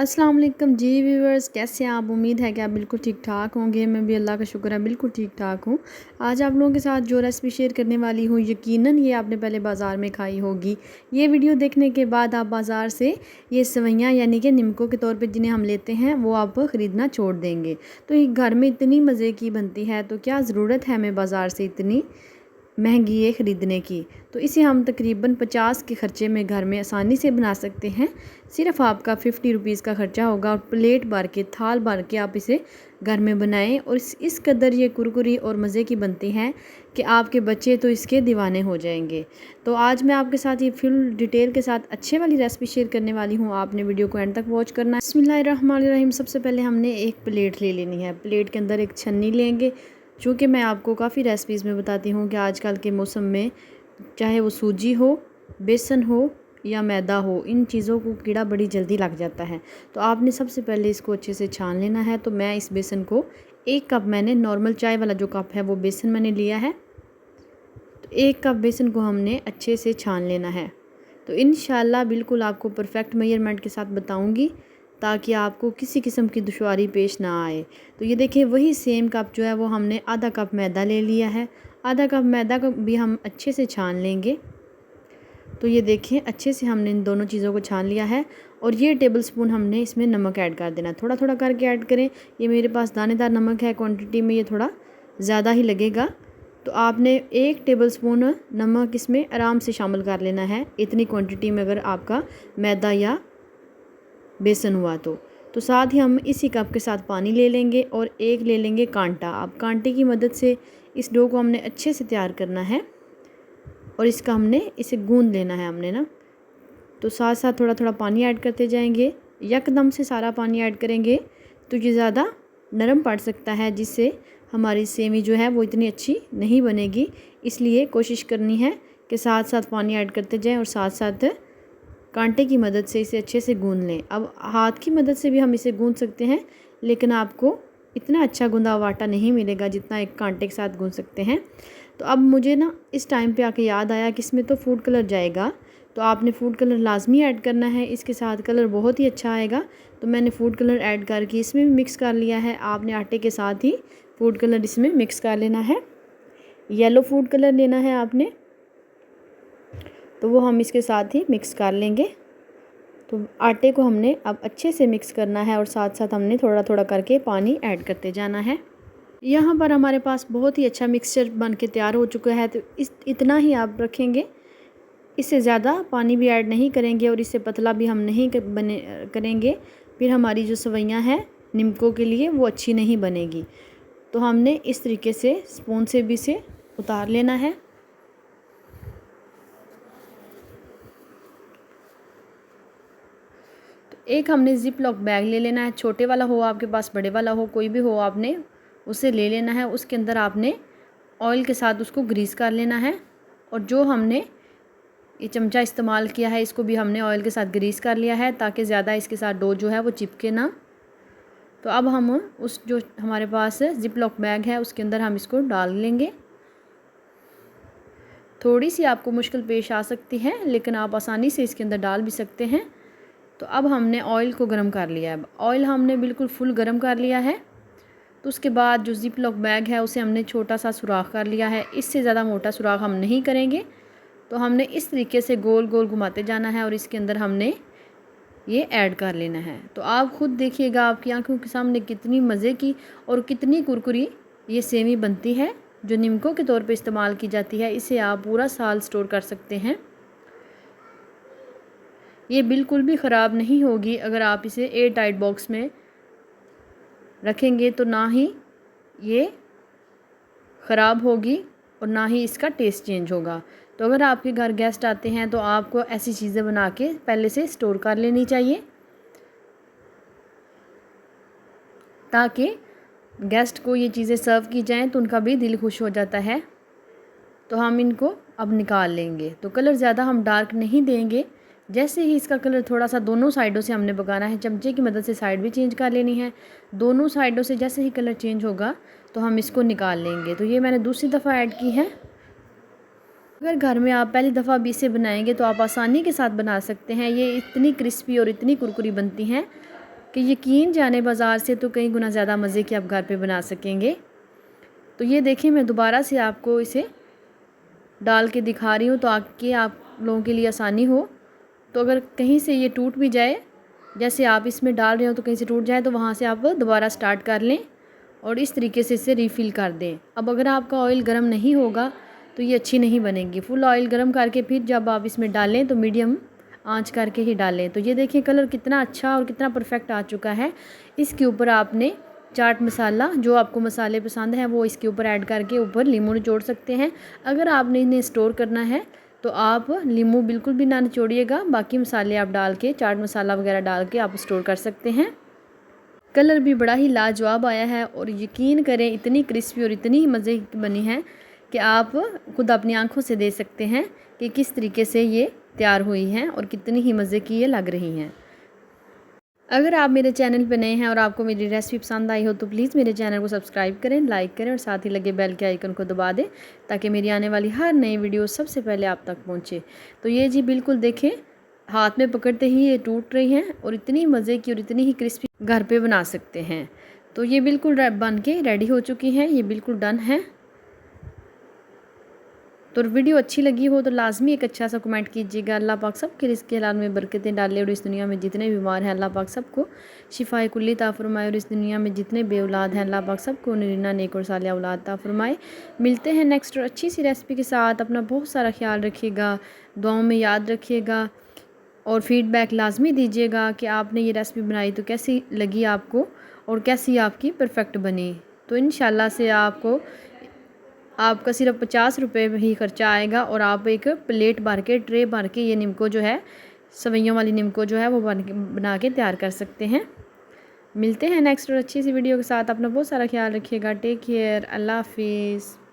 अस्सलाम वालेकुम जी व्यूअर्स, कैसे हैं आप। उम्मीद है कि आप बिल्कुल ठीक ठाक होंगे। मैं भी अल्लाह का शुक्र है बिल्कुल ठीक ठाक हूँ। आज आप लोगों के साथ जो रेसिपी शेयर करने वाली हूँ, यकीनन ये आपने पहले बाज़ार में खाई होगी। ये वीडियो देखने के बाद आप बाज़ार से ये सेवइयाँ यानी कि निमकों के तौर पे जिन्हें हम लेते हैं वो आप ख़रीदना छोड़ देंगे। तो ये घर में इतनी मज़े की बनती है तो क्या ज़रूरत है हमें बाज़ार से इतनी महंगी ये ख़रीदने की। तो इसे हम तकरीबन 50 के ख़र्चे में घर में आसानी से बना सकते हैं। सिर्फ़ आपका 50 रुपीज़ का ख़र्चा होगा और प्लेट भर के थाल भर के आप इसे घर में बनाएं और इस कदर ये कुरकुरी और मज़े की बनती हैं कि आपके बच्चे तो इसके दीवाने हो जाएंगे। तो आज मैं आपके साथ ये फुल डिटेल के साथ अच्छे वाली रेसिपी शेयर करने वाली हूँ। आपने वीडियो को एंड तक वॉच करना है। बिस्मिल्लाहिर्रहमानिर्रहीम। सबसे पहले हमने एक प्लेट ले लेनी है। प्लेट के अंदर एक छन्नी लेंगे। चूँकि मैं आपको काफ़ी रेसिपीज़ में बताती हूँ कि आजकल के मौसम में चाहे वो सूजी हो, बेसन हो या मैदा हो, इन चीज़ों को कीड़ा बड़ी जल्दी लग जाता है। तो आपने सबसे पहले इसको अच्छे से छान लेना है। तो मैं इस बेसन को 1 कप, मैंने नॉर्मल चाय वाला जो कप है वो बेसन मैंने लिया है। तो 1 कप बेसन को हमने अच्छे से छान लेना है। तो इंशाल्लाह बिल्कुल आपको परफेक्ट मेजरमेंट के साथ बताऊँगी ताकि आपको किसी किस्म की दुश्वारी पेश ना आए। तो ये देखिए, वही सेम कप जो है वो हमने आधा कप मैदा ले लिया है। आधा कप मैदा को भी हम अच्छे से छान लेंगे। तो ये देखिए, अच्छे से हमने इन दोनों चीज़ों को छान लिया है। और ये टेबलस्पून हमने इसमें नमक ऐड कर देना, थोड़ा थोड़ा करके ऐड करें। ये मेरे पास दानेदार नमक है, क्वांटिटी में ये थोड़ा ज़्यादा ही लगेगा। तो आपने 1 टेबलस्पून नमक इसमें आराम से शामिल कर लेना है, इतनी क्वांटिटी में अगर आपका मैदा या बेसन हुआ तो साथ ही हम इसी कप के साथ पानी ले लेंगे और एक ले लेंगे कांटा। अब कांटे की मदद से इस डो को हमने अच्छे से तैयार करना है और इसका हमने इसे गूंद लेना है हमने ना। तो साथ साथ थोड़ा थोड़ा पानी ऐड करते जाएंगे। यकदम से सारा पानी ऐड करेंगे तो ये ज़्यादा नरम पड़ सकता है, जिससे हमारी सेवी जो है वो इतनी अच्छी नहीं बनेगी। इसलिए कोशिश करनी है कि साथ साथ पानी ऐड करते जाएं और साथ साथ कांटे की मदद से इसे अच्छे से गूंद लें। अब हाथ की मदद से भी हम इसे गूंद सकते हैं, लेकिन आपको इतना अच्छा गूंदा हुआ आटा नहीं मिलेगा जितना एक कांटे के साथ गूंद सकते हैं। तो अब मुझे ना इस टाइम पे आके याद आया कि इसमें तो फूड कलर जाएगा, तो आपने फूड कलर लाजमी ऐड करना है। इसके साथ कलर बहुत ही अच्छा आएगा। तो मैंने फूड कलर ऐड करके इसमें भी मिक्स कर लिया है। आपने आटे के साथ ही फूड कलर इसमें मिक्स कर लेना है। येलो फूड कलर लेना है आपने, तो वो हम इसके साथ ही मिक्स कर लेंगे। तो आटे को हमने अब अच्छे से मिक्स करना है और साथ साथ हमने थोड़ा थोड़ा करके पानी ऐड करते जाना है। यहाँ पर हमारे पास बहुत ही अच्छा मिक्सचर बन के तैयार हो चुका है। तो इतना ही आप रखेंगे, इससे ज़्यादा पानी भी ऐड नहीं करेंगे और इससे पतला भी हम नहीं करेंगे। फिर हमारी जो सेवइयाँ हैं निमकों के लिए वो अच्छी नहीं बनेगी। तो हमने इस तरीके से स्पून से भी इसे उतार लेना है। एक हमने ज़िप लॉक बैग ले लेना है, छोटे वाला हो आपके पास, बड़े वाला हो, कोई भी हो, आपने उसे ले लेना है। उसके अंदर आपने ऑयल के साथ उसको ग्रीस कर लेना है। और जो हमने ये चमचा इस्तेमाल किया है इसको भी हमने ऑयल के साथ ग्रीस कर लिया है ताकि ज़्यादा इसके साथ डो जो है वो चिपके ना। तो अब हम उस जो हमारे पास ज़िप लॉक बैग है उसके अंदर हम इसको डाल लेंगे। थोड़ी सी आपको मुश्किल पेश आ सकती है, लेकिन आप आसानी से इसके अंदर डाल भी सकते हैं। तो अब हमने ऑयल को गर्म कर लिया है। ऑयल हमने बिल्कुल फुल गर्म कर लिया है। तो उसके बाद जो ज़िप लॉक बैग है उसे हमने छोटा सा सुराख कर लिया है। इससे ज़्यादा मोटा सुराख हम नहीं करेंगे। तो हमने इस तरीके से गोल गोल घुमाते जाना है और इसके अंदर हमने ये ऐड कर लेना है। तो आप ख़ुद देखिएगा, आपकी आंखों के सामने कितनी मज़े की और कितनी कुरकुरी ये सेवी बनती है जो निमकों के तौर पे इस्तेमाल की जाती है। इसे आप पूरा साल स्टोर कर सकते हैं। ये बिल्कुल भी ख़राब नहीं होगी अगर आप इसे एयर टाइट बॉक्स में रखेंगे। तो ना ही ये ख़राब होगी और ना ही इसका टेस्ट चेंज होगा। तो अगर आपके घर गेस्ट आते हैं तो आपको ऐसी चीज़ें बना के पहले से स्टोर कर लेनी चाहिए ताकि गेस्ट को ये चीज़ें सर्व की जाएं तो उनका भी दिल खुश हो जाता है। तो हम इनको अब निकाल लेंगे। तो कलर ज़्यादा हम डार्क नहीं देंगे। जैसे ही इसका कलर थोड़ा सा दोनों साइडों से हमने पकाना है, चमचे की मदद से साइड भी चेंज कर लेनी है। दोनों साइडों से जैसे ही कलर चेंज होगा तो हम इसको निकाल लेंगे। तो ये मैंने दूसरी दफ़ा ऐड की है। अगर घर में आप पहली दफ़ा भी इसे बनाएंगे तो आप आसानी के साथ बना सकते हैं। ये इतनी क्रिस्पी और इतनी कुरकुरी बनती हैं कि यकीन जाने बाज़ार से तो कई गुना ज़्यादा मज़े के आप घर पे बना सकेंगे। तो ये देखिए मैं दोबारा से आपको इसे डाल के दिखा रही हूँ ताकि आप लोगों के लिए आसानी हो। तो अगर कहीं से ये टूट भी जाए, जैसे आप इसमें डाल रहे हो तो कहीं से टूट जाए तो वहाँ से आप दोबारा स्टार्ट कर लें और इस तरीके से इसे रीफ़िल कर दें। अब अगर आपका ऑयल गर्म नहीं होगा तो ये अच्छी नहीं बनेगी। फुल ऑयल गर्म करके फिर जब आप इसमें डालें तो मीडियम आंच करके ही डालें। तो ये देखिए कलर कितना अच्छा और कितना परफेक्ट आ चुका है। इसके ऊपर आपने चाट मसाला, जो आपको मसाले पसंद हैं वो इसके ऊपर ऐड करके ऊपर नींबू निचोड़ सकते हैं। अगर आपने इन्हें स्टोर करना है तो आप नींबू बिल्कुल भी ना निचोड़िएगा, बाकी मसाले आप डाल के, चाट मसाला वगैरह डाल के आप स्टोर कर सकते हैं। कलर भी बड़ा ही लाजवाब आया है और यकीन करें इतनी क्रिस्पी और इतनी ही मज़े की बनी है कि आप खुद अपनी आंखों से देख सकते हैं कि किस तरीके से ये तैयार हुई हैं और कितनी ही मज़े की ये लग रही हैं। अगर आप मेरे चैनल पर नए हैं और आपको मेरी रेसिपी पसंद आई हो तो प्लीज़ मेरे चैनल को सब्सक्राइब करें, लाइक करें और साथ ही लगे बेल के आइकन को दबा दें ताकि मेरी आने वाली हर नई वीडियो सबसे पहले आप तक पहुंचे। तो ये जी बिल्कुल देखें, हाथ में पकड़ते ही ये टूट रही हैं और इतनी मज़े की और इतनी ही क्रिस्पी घर पे बना सकते हैं। तो ये बिल्कुल बन के रेडी हो चुकी हैं, ये बिल्कुल डन है। तो वीडियो अच्छी लगी हो तो लाजमी एक अच्छा सा कमेंट कीजिएगा। अल्लाह पाक सब के रिज़्क़ हलाल में बरकतें डाले और इस दुनिया में जितने बीमार हैं अल्लाह पाक सबको शिफाए कुल्ली अता फरमाए और इस दुनिया में जितने बेऔलाद हैं अल्लाह पाक सबको नरीना नेक और सालिहा औलाद अता फरमाए। मिलते हैं नेक्स्ट और अच्छी सी रेसिपी के साथ। अपना बहुत सारा ख्याल रखिएगा, दुआओं में याद रखिएगा और फ़ीडबैक लाजमी दीजिएगा कि आपने ये रेसिपी बनाई तो कैसी लगी आपको और कैसी आपकी परफेक्ट बनी। तो इंशाल्लाह से आपका सिर्फ 50 रुपये में ही खर्चा आएगा और आप एक प्लेट भर के, ट्रे भर के ये निम्को जो है, सवैयों वाली निम्को जो है वो बना के तैयार कर सकते हैं। मिलते हैं नेक्स्ट और अच्छी सी वीडियो के साथ। अपना बहुत सारा ख्याल रखिएगा। Take care. अल्लाह हाफिज़।